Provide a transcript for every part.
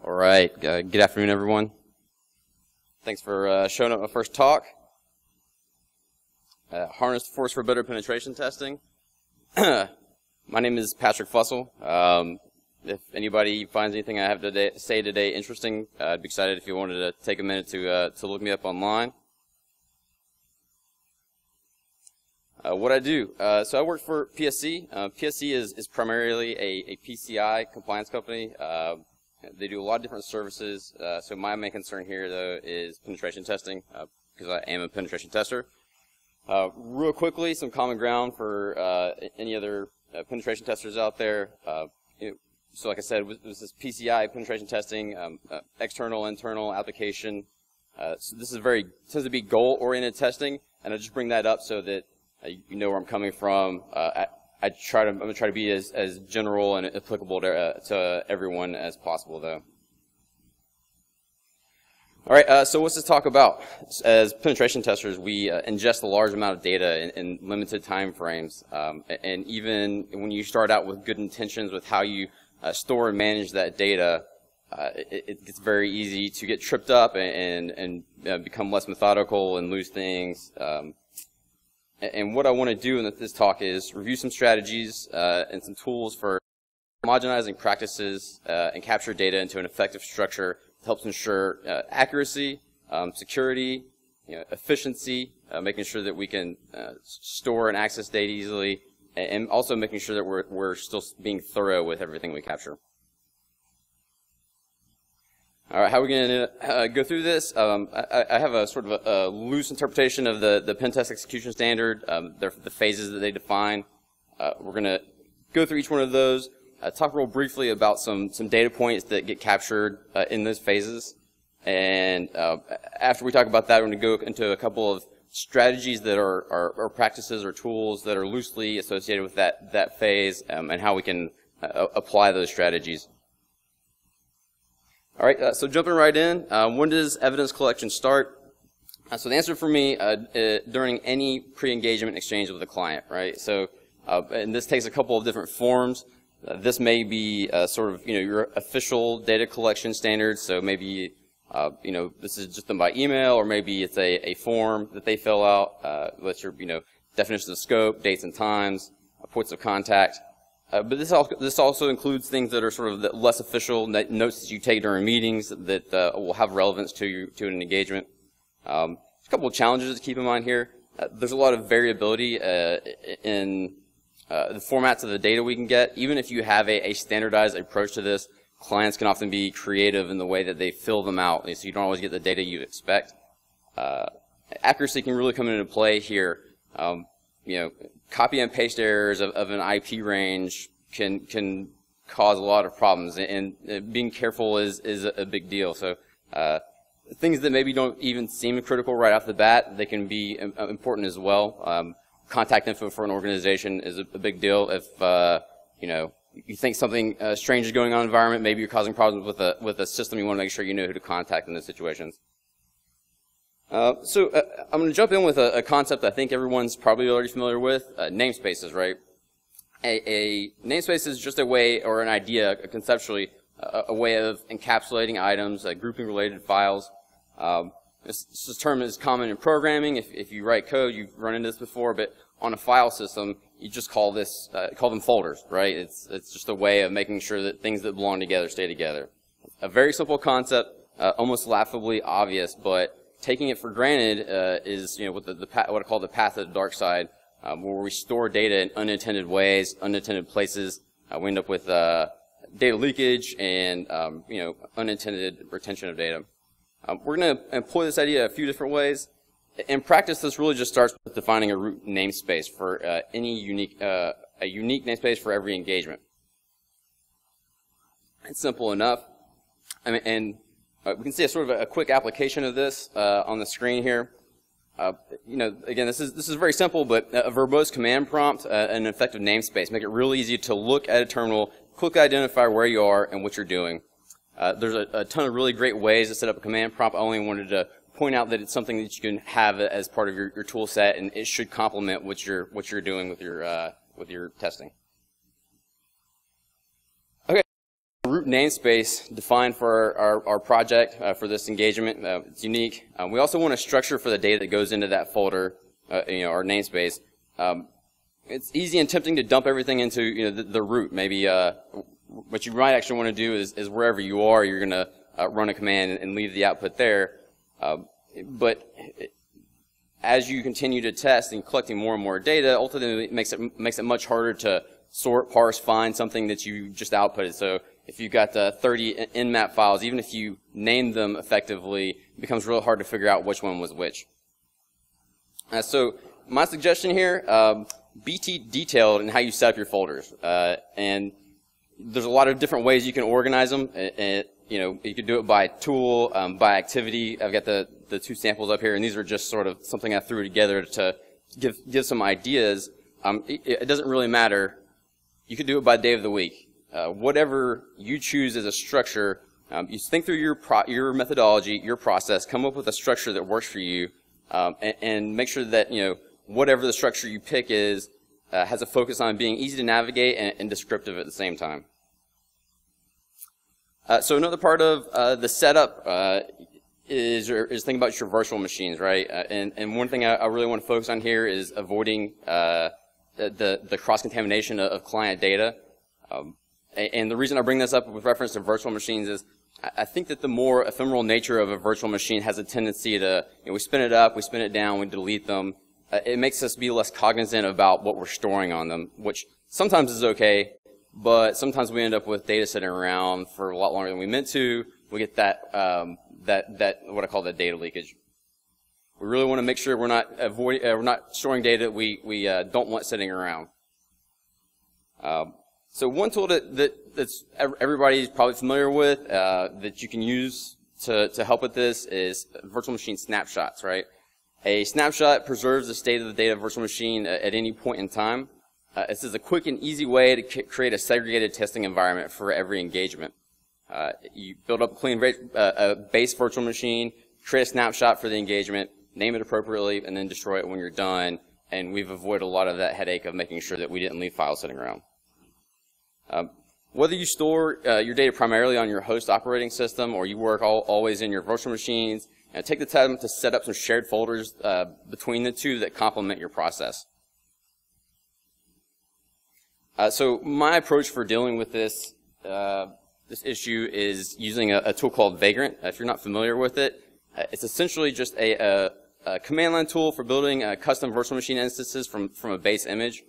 All right. Good afternoon, everyone. Thanks for showing up my first talk. Harness the force for better penetration testing. My name is Patrick Fussell. If anybody finds anything I have to say today interesting, I'd be excited if you wanted to take a minute to look me up online. What I do, so I work for PSC. PSC is primarily a PCI compliance company. They do a lot of different services. So my main concern here, though, is penetration testing, because I am a penetration tester. Real quickly, some common ground for any other penetration testers out there. So like I said, this is PCI penetration testing, external, internal application. So this is tends to be goal-oriented testing, and I just bring that up so that you know where I'm coming from. I'm gonna try to be as general and applicable to everyone as possible, though. All right, so what's this talk about? As penetration testers, we ingest a large amount of data in limited time frames, and even when you start out with good intentions with how you store and manage that data, it gets very easy to get tripped up and become less methodical and lose things. And what I want to do in this talk is review some strategies and some tools for homogenizing practices and capture data into an effective structure that helps ensure accuracy, security, efficiency, making sure that we can store and access data easily, and also making sure that we're still being thorough with everything we capture. All right, how are we going to go through this? I have a sort of a loose interpretation of the pen test execution standard, the phases that they define. We're going to go through each one of those, talk real briefly about some data points that get captured in those phases. And after we talk about that, we're going to go into a couple of strategies that are practices or tools that are loosely associated with that phase, and how we can apply those strategies. All right, so jumping right in, when does evidence collection start? So the answer for me, during any pre-engagement exchange with a client, right? So, and this takes a couple of different forms. This may be sort of, your official data collection standards. So maybe, this is just done by email, or maybe it's a form that they fill out, with your, definitions of scope, dates and times, points of contact. But this also includes things that are sort of the less official notes that you take during meetings that will have relevance to an engagement. A couple of challenges to keep in mind here. There's a lot of variability in the formats of the data we can get. Even if you have a standardized approach to this, clients can often be creative in the way that they fill them out, so you don't always get the data you expect. Accuracy can really come into play here. Copy and paste errors of an IP range can cause a lot of problems, and being careful is a big deal. So things that maybe don't even seem critical right off the bat, they can be important as well. Contact info for an organization is a big deal. If you think something strange is going on in the environment, maybe you're causing problems with a system, you want to make sure you know who to contact in those situations. So I'm going to jump in with a concept I think everyone's probably already familiar with, namespaces, right? A namespace is just a way, or an idea, conceptually, a way of encapsulating items, grouping related files. This term is common in programming. If you write code, you've run into this before, but on a file system, you just call them folders, right? It's just a way of making sure that things that belong together stay together. A very simple concept, almost laughably obvious, but taking it for granted is, what I call the path of the dark side, where we store data in unintended ways, unintended places. We end up with data leakage and unintended retention of data. We're going to employ this idea a few different ways. In practice, this really just starts with defining a root namespace for a unique namespace for every engagement. It's simple enough. We can see a sort of a quick application of this on the screen here. Again, this is very simple, but a verbose command prompt, an effective namespace, make it really easy to look at a terminal, quickly identify where you are and what you're doing. There's a ton of really great ways to set up a command prompt. I only wanted to point out that it's something that you can have as part of your tool set, and it should complement what you're doing with your testing. root namespace defined for our project for this engagement. It's unique. We also want a structure for the data that goes into that folder, our namespace. It's easy and tempting to dump everything into the root. Maybe what you might actually want to do is wherever you are, you're going to run a command and leave the output there. But as you continue to test and collecting more and more data, ultimately it makes it much harder to sort, parse, find something that you just outputted. So if you've got 30 nmap files, even if you name them effectively, it becomes really hard to figure out which one was which. So my suggestion here, be detailed in how you set up your folders. And there's a lot of different ways you can organize them. You could do it by tool, by activity. I've got the two samples up here, and these are just sort of something I threw together to give some ideas. It doesn't really matter. You could do it by day of the week. Whatever you choose as a structure, you think through your methodology, your process, come up with a structure that works for you, and make sure that whatever the structure you pick is has a focus on being easy to navigate and descriptive at the same time. So another part of the setup is thinking about your virtual machines, right? And one thing I really want to focus on here is avoiding the cross-contamination of client data. And the reason I bring this up with reference to virtual machines is I think that the more ephemeral nature of a virtual machine has a tendency to, we spin it up, we spin it down, we delete them. It makes us be less cognizant about what we're storing on them, which sometimes is okay, but sometimes we end up with data sitting around for a lot longer than we meant to. We get that what I call the data leakage. We really want to make sure we're not storing data we don't want sitting around. So one tool that's everybody's probably familiar with that you can use to help with this is virtual machine snapshots, right? A snapshot preserves the state of the data virtual machine at any point in time. This is a quick and easy way to create a segregated testing environment for every engagement. You build up a clean base virtual machine, create a snapshot for the engagement, name it appropriately, and then destroy it when you're done. And we've avoided a lot of that headache of making sure that we didn't leave files sitting around. Whether you store your data primarily on your host operating system or you work always in your virtual machines, take the time to set up some shared folders between the two that complement your process. So my approach for dealing with this issue is using a tool called Vagrant. If you're not familiar with it, it's essentially just a command line tool for building custom virtual machine instances from a base image.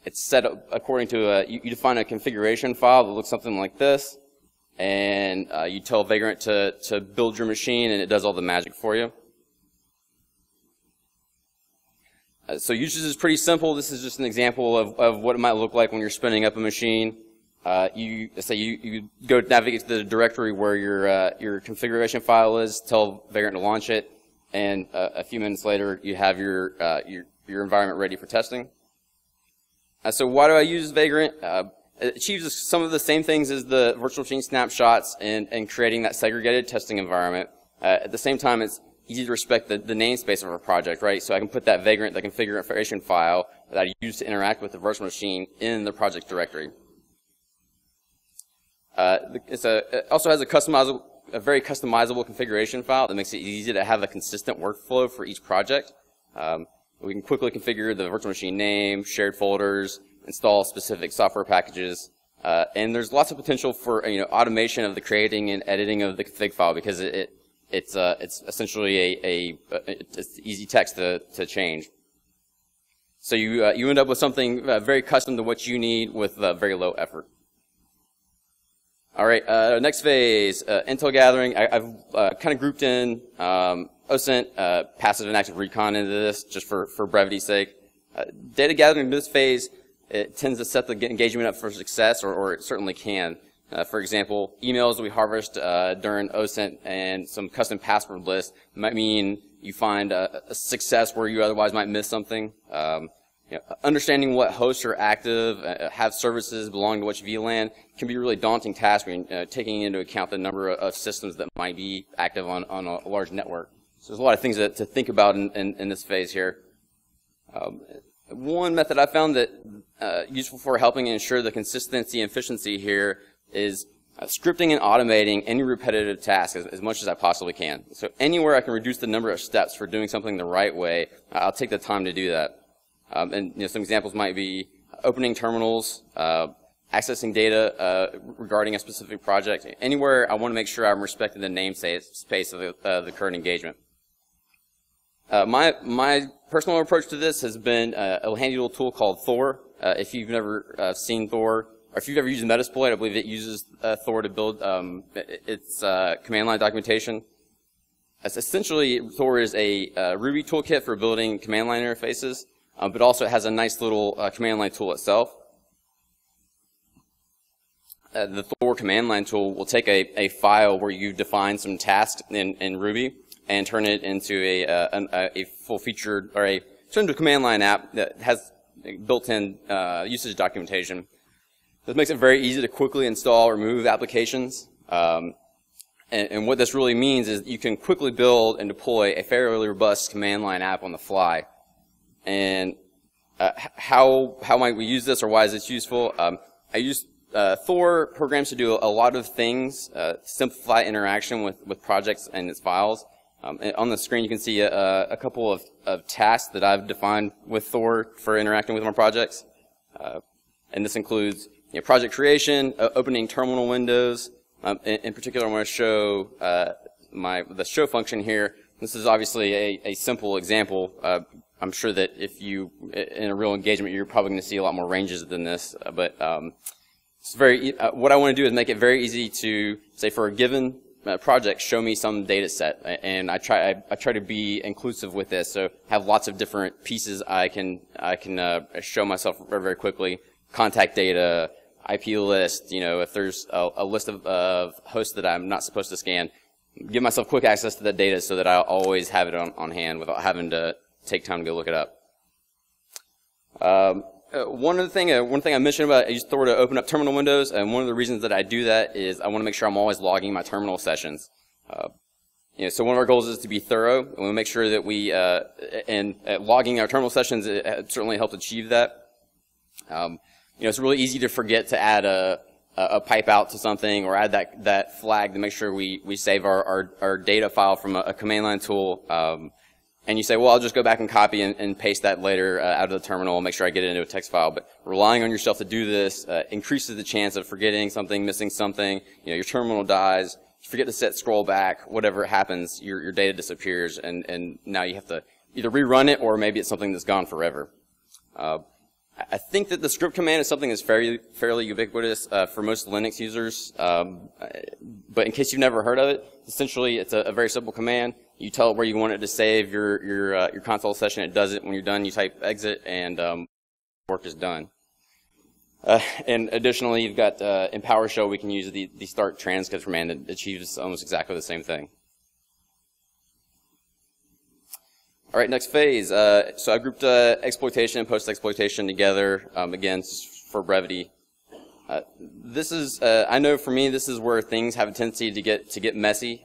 It's set up according to you define a configuration file that looks something like this, and you tell Vagrant to build your machine, and it does all the magic for you. So usage is pretty simple. This is just an example of what it might look like when you're spinning up a machine. You go navigate to the directory where your configuration file is, tell Vagrant to launch it, and a few minutes later you have your environment ready for testing. So why do I use Vagrant? It achieves some of the same things as the virtual machine snapshots and creating that segregated testing environment. At the same time, it's easy to respect the namespace of our project, right? So I can put that Vagrant, the configuration file that I use to interact with the virtual machine in the project directory. It also has a very customizable configuration file that makes it easy to have a consistent workflow for each project. We can quickly configure the virtual machine name, shared folders, install specific software packages, and there's lots of potential for automation of the creating and editing of the config file because it's essentially it's easy text to change. So you end up with something very custom to what you need with very low effort. All right, next phase, intel gathering. I've kind of grouped in OSINT, passive and active GrrCON into this just for brevity's sake. Data gathering in this phase, it tends to set the engagement up for success, or it certainly can. For example, emails we harvest during OSINT and some custom password lists might mean you find a success where you otherwise might miss something. Understanding what hosts are active, have services belong to which VLAN can be a really daunting task when taking into account the number of systems that might be active on a large network. So there's a lot of things to think about in this phase here. One method I found that useful for helping ensure the consistency and efficiency here is scripting and automating any repetitive task as much as I possibly can. So anywhere I can reduce the number of steps for doing something the right way, I'll take the time to do that. And some examples might be opening terminals, accessing data regarding a specific project. Anywhere I want to make sure I'm respecting the namespace of the current engagement. My personal approach to this has been a handy little tool called Thor. If you've never seen Thor, or if you've ever used Metasploit, I believe it uses Thor to build its command line documentation. Essentially, Thor is a Ruby toolkit for building command line interfaces, but also it has a nice little command line tool itself. The Thor command line tool will take a file where you define some tasks in Ruby and turn it into a full-featured, or turn into a command line app that has built-in usage documentation. This makes it very easy to quickly install or remove applications. And what this really means is you can quickly build and deploy a fairly robust command line app on the fly. And how might we use this, or why is this useful? I use Thor programs to do a lot of things, simplify interaction with projects and its files. And on the screen you can see a couple of tasks that I've defined with Thor for interacting with my projects. And this includes project creation, opening terminal windows. In particular, I want to show the show function here. This is obviously a simple example. I'm sure that if you, in a real engagement, you're probably going to see a lot more ranges than this. But it's very. What I want to do is make it very easy to say, for a given project, show me some data set, and I try to be inclusive with this. So have lots of different pieces I can show myself very, very quickly. Contact data, IP list, if there's a list of hosts that I'm not supposed to scan, give myself quick access to that data so that I'll always have it on hand without having to take time to go look it up. One thing I mentioned about I use Thor to open up terminal windows, and one of the reasons that I do that is I want to make sure I'm always logging my terminal sessions. So one of our goals is to be thorough, and we want to make sure that we logging our terminal sessions it certainly helps achieve that. It's really easy to forget to add a pipe out to something, or add that flag to make sure we save our data file from a command line tool. And you say, well, I'll just go back and copy and paste that later out of the terminal and make sure I get it into a text file. But relying on yourself to do this increases the chance of forgetting something, missing something. Your terminal dies, you forget to set scroll back, whatever happens, your data disappears, and now you have to either rerun it, or maybe it's something that's gone forever. I think that the script command is something that's fairly ubiquitous for most Linux users, but in case you've never heard of it, essentially it's a very simple command. You tell it where you want it to save your console session. It does it. When you're done, you type exit, and work is done. And additionally, you've got in PowerShell we can use the start transcript command that achieves almost exactly the same thing. All right, next phase. So I grouped exploitation and post-exploitation together, again, for brevity. This is, I know for me, this is where things have a tendency to get messy.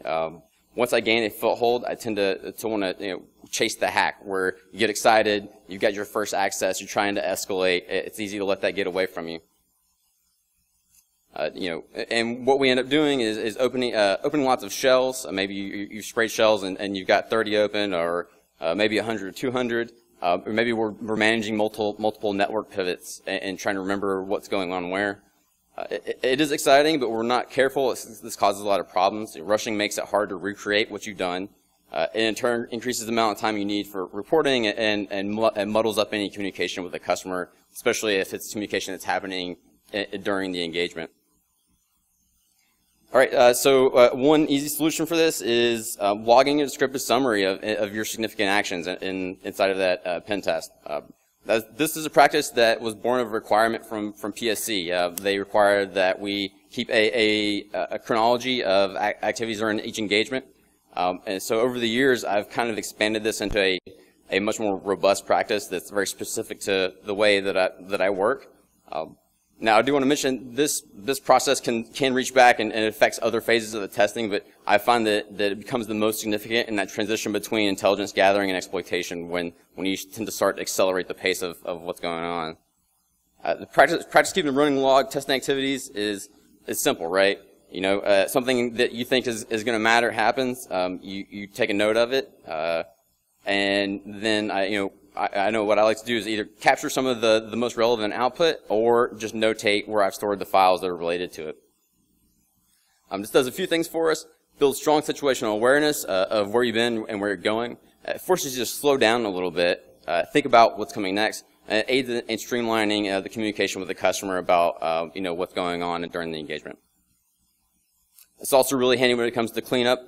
Once I gain a foothold, I tend to want to chase the hack, where you get excited, you've got your first access, you're trying to escalate. It's easy to let that get away from you. And what we end up doing is opening lots of shells. Maybe you sprayed shells and you've got 30 open, or maybe 100 or 200, or maybe we're managing multiple network pivots and trying to remember what's going on where. It is exciting, but we're not careful. This causes a lot of problems. Rushing makes it hard to recreate what you've done, and in turn increases the amount of time you need for reporting, and muddles up any communication with the customer, especially if it's communication that's happening during the engagement. All right, so one easy solution for this is logging a descriptive summary of your significant actions inside of that pen test. This is a practice that was born of a requirement from PSC. They required that we keep a chronology of activities during each engagement. And so over the years, I've kind of expanded this into a much more robust practice that's very specific to the way that I work. Now, I do want to mention this process can reach back and it affects other phases of the testing, but I find that it becomes the most significant in that transition between intelligence gathering and exploitation, when you tend to start to accelerate the pace of what's going on. The practice keeping running log testing activities is it's simple, right? You know, something that you think is going to matter happens. You take a note of it, and then I know what I like to do is either capture some of the most relevant output or just notate where I've stored the files that are related to it. This does a few things for us. Builds strong situational awareness of where you've been and where you're going. It forces you to slow down a little bit, think about what's coming next, and aids in streamlining the communication with the customer about what's going on during the engagement. It's also really handy when it comes to cleanup.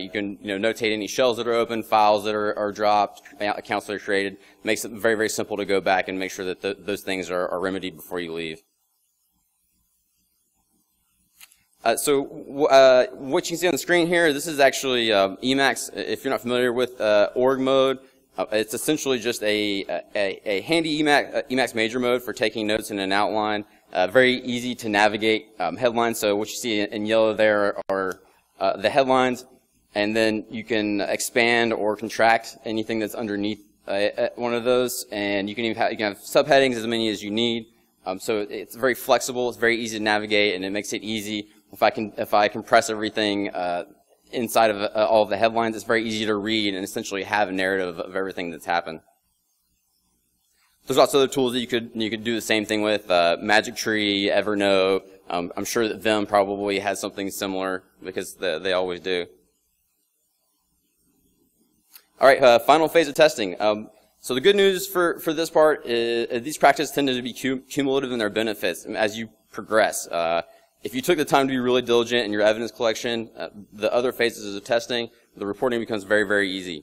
You can notate any shells that are open, files that are dropped, accounts that are created. Makes it very, very simple to go back and make sure that those things are remedied before you leave. So what you can see on the screen here, this is actually Emacs. If you're not familiar with org mode, it's essentially just a handy Emacs major mode for taking notes in an outline. Very easy to navigate headlines. So what you see in yellow there are the headlines, and then you can expand or contract anything that's underneath one of those, and you can have subheadings as many as you need. So it's very flexible. It's very easy to navigate, and it makes it easy. If I compress everything inside of all of the headlines, it's very easy to read and essentially have a narrative of everything that's happened. There's also other tools that you could do the same thing with, Magic Tree, Evernote. I'm sure that Vim probably has something similar because they always do. All right, final phase of testing. So the good news for this part is these practices tend to be cumulative in their benefits as you progress. If you took the time to be really diligent in your evidence collection, the other phases of testing, the reporting becomes very, very easy.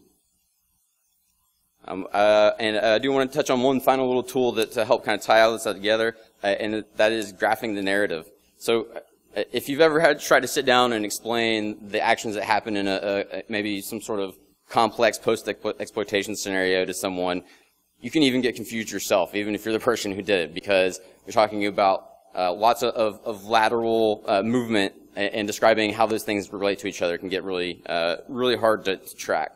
And I do want to touch on one final little tool to help kind of tie all this together, and that is graphing the narrative. So if you've ever tried to sit down and explain the actions that happen in maybe some sort of complex post-exploitation scenario to someone, you can even get confused yourself, even if you're the person who did it, because you're talking about lots of lateral movement, and describing how those things relate to each other can get really hard to track.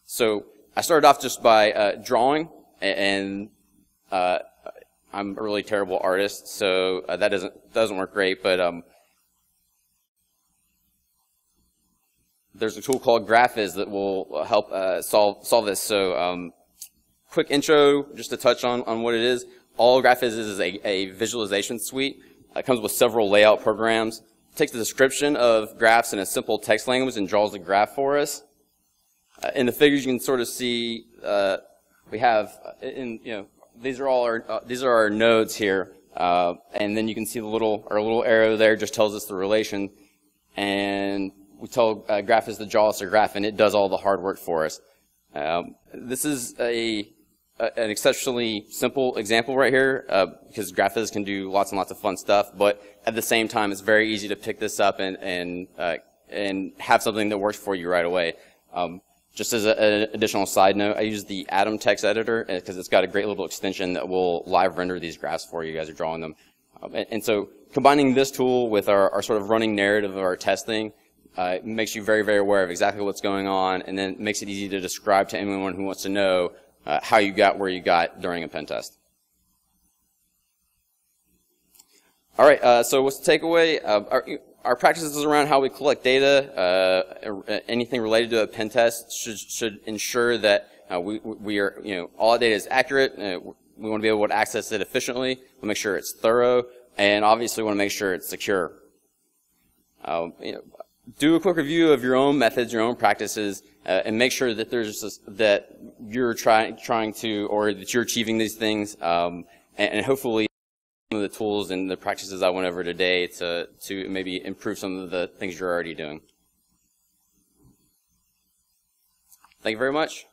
So I started off just by drawing, and I'm a really terrible artist, so that doesn't work great. But there's a tool called Graphis that will help solve this. So quick intro, just to touch on what it is. All Graphis is a visualization suite. It comes with several layout programs. It takes the description of graphs in a simple text language and draws a graph for us. In the figures, you can sort of see we have these are our nodes here, and then you can see our little arrow there just tells us the relation, and we tell Graphis to draw us a graph, and it does all the hard work for us. This is an exceptionally simple example right here, because Graphis can do lots and lots of fun stuff, but at the same time, it's very easy to pick this up and have something that works for you right away. Just as an additional side note, I use the Atom text editor because it's got a great little extension that will live render these graphs for you guys are drawing them. And so combining this tool with our sort of running narrative of our testing makes you very, very aware of exactly what's going on, and then makes it easy to describe to anyone who wants to know how you got where you got during a pen test. All right, so what's the takeaway? Our practices around how we collect data, anything related to a pen test should ensure that we are, all that data is accurate. We want to be able to access it efficiently. We'll make sure it's thorough, and obviously we want to make sure it's secure. Do a quick review of your own methods, your own practices, and make sure that that you're trying to, or that you're achieving these things, and hopefully some of the tools and the practices I went over today to maybe improve some of the things you're already doing. Thank you very much.